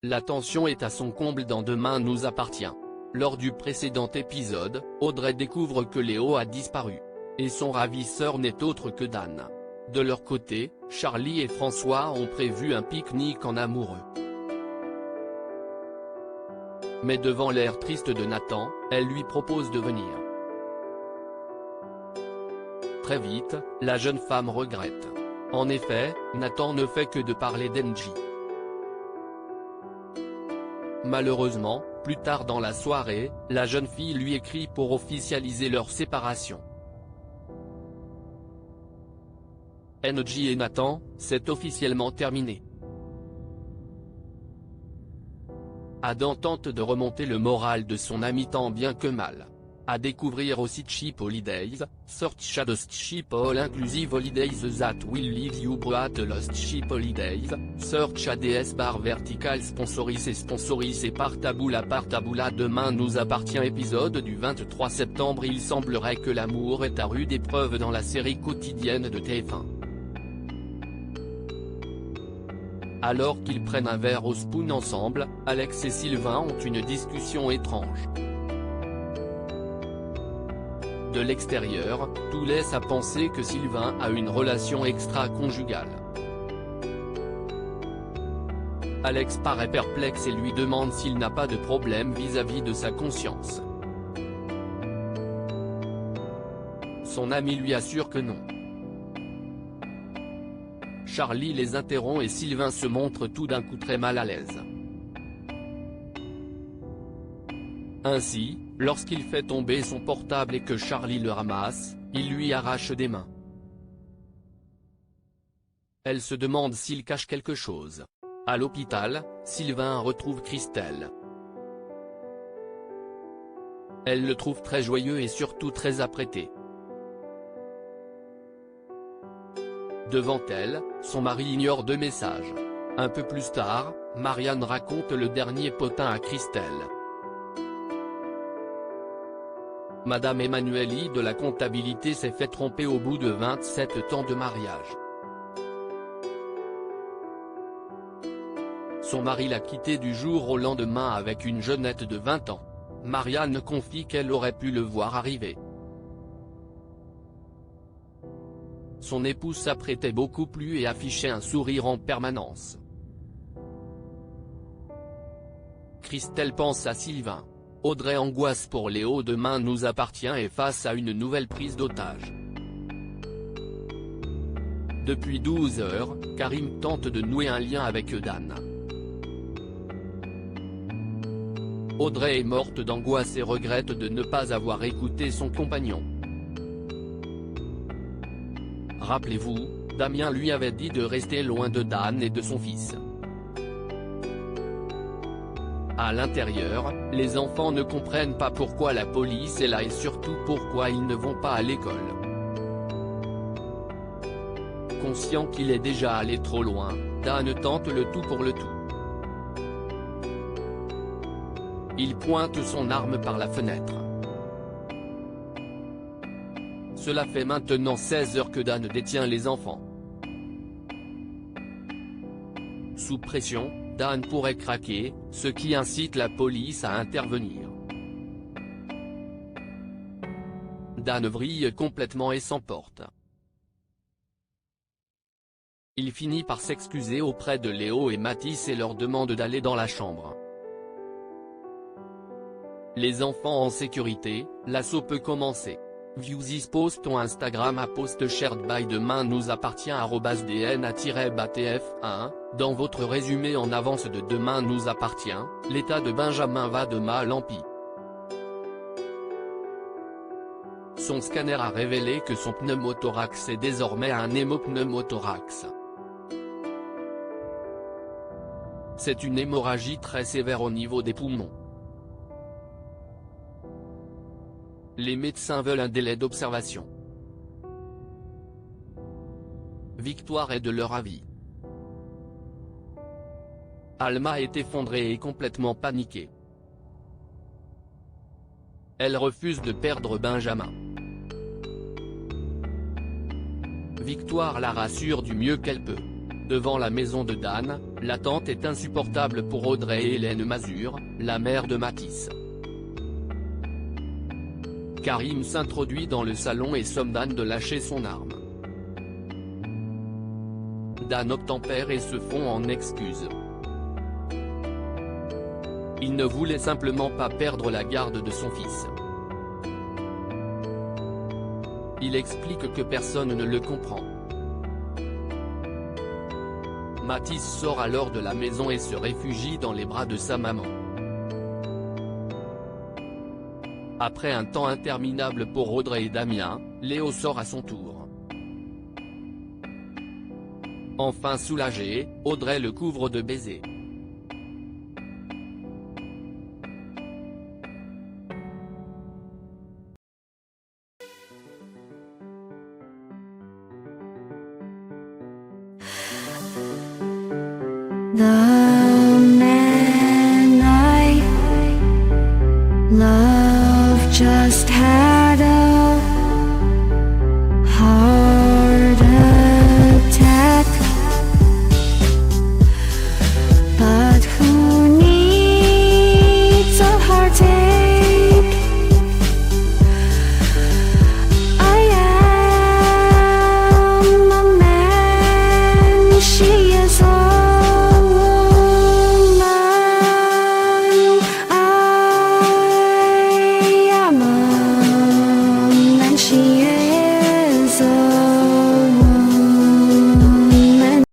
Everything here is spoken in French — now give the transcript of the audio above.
La tension est à son comble dans Demain nous appartient. Lors du précédent épisode, Audrey découvre que Léo a disparu. Et son ravisseur n'est autre que Dan. De leur côté, Charlie et François ont prévu un pique-nique en amoureux. Mais devant l'air triste de Nathan, elle lui propose de venir. Très vite, la jeune femme regrette. En effet, Nathan ne fait que de parler d'Angie. Malheureusement, plus tard dans la soirée, la jeune fille lui écrit pour officialiser leur séparation. Angie et Nathan, c'est officiellement terminé. Adam tente de remonter le moral de son ami tant bien que mal. À découvrir aussi Cheap Holidays, search Lost Cheap All Inclusive Holidays that will leave you broad Lost Cheap Holidays, search ADS bar vertical sponsorisé par Taboula Demain nous appartient épisode du 23 septembre. Il semblerait que l'amour est à rude épreuve dans la série quotidienne de TF1. Alors qu'ils prennent un verre au spoon ensemble, Alex et Sylvain ont une discussion étrange. De l'extérieur, tout laisse à penser que Sylvain a une relation extra-conjugale. Alex paraît perplexe et lui demande s'il n'a pas de problème vis-à-vis de sa conscience. Son ami lui assure que non. Charlie les interrompt et Sylvain se montre tout d'un coup très mal à l'aise. Ainsi, lorsqu'il fait tomber son portable et que Charlie le ramasse, il lui arrache des mains. Elle se demande s'il cache quelque chose. À l'hôpital, Sylvain retrouve Christelle. Elle le trouve très joyeux et surtout très apprêté. Devant elle, son mari ignore deux messages. Un peu plus tard, Marianne raconte le dernier potin à Christelle. Madame Emmanueli de la comptabilité s'est fait tromper au bout de 27 ans de mariage. Son mari l'a quittée du jour au lendemain avec une jeunette de 20 ans. Marianne confie qu'elle aurait pu le voir arriver. Son épouse s'apprêtait beaucoup plus et affichait un sourire en permanence. Christelle pense à Sylvain. Audrey angoisse pour Léo. Demain nous appartient et face à une nouvelle prise d'otage. Depuis 12 heures, Karim tente de nouer un lien avec Dan. Audrey est morte d'angoisse et regrette de ne pas avoir écouté son compagnon. Rappelez-vous, Damien lui avait dit de rester loin de Dan et de son fils. À l'intérieur, les enfants ne comprennent pas pourquoi la police est là et surtout pourquoi ils ne vont pas à l'école. Conscient qu'il est déjà allé trop loin, Dan tente le tout pour le tout. Il pointe son arme par la fenêtre. Cela fait maintenant 16 heures que Dan détient les enfants. Sous pression, Dan pourrait craquer, ce qui incite la police à intervenir. Dan vrille complètement et s'emporte. Il finit par s'excuser auprès de Léo et Mathis et leur demande d'aller dans la chambre. Les enfants en sécurité, l'assaut peut commencer. View this post on Instagram à post shared by Demain nous appartient @dna-batf1. Dans votre résumé en avance de Demain nous appartient, l'état de Benjamin va de mal en pis. Son scanner a révélé que son pneumothorax est désormais un hémopneumothorax. C'est une hémorragie très sévère au niveau des poumons. Les médecins veulent un délai d'observation. Victoire est de leur avis. Alma est effondrée et complètement paniquée. Elle refuse de perdre Benjamin. Victoire la rassure du mieux qu'elle peut. Devant la maison de Dan, L'attente est insupportable pour Audrey et Hélène Mazur, la mère de Mathis. Karim s'introduit dans le salon et somme Dan de lâcher son arme. Dan obtempère et se fond en excuses. Il ne voulait simplement pas perdre la garde de son fils. Il explique que personne ne le comprend. Mathis sort alors de la maison et se réfugie dans les bras de sa maman. Après un temps interminable pour Audrey et Damien, Léo sort à son tour. Enfin soulagée, Audrey le couvre de baisers. The man I love just had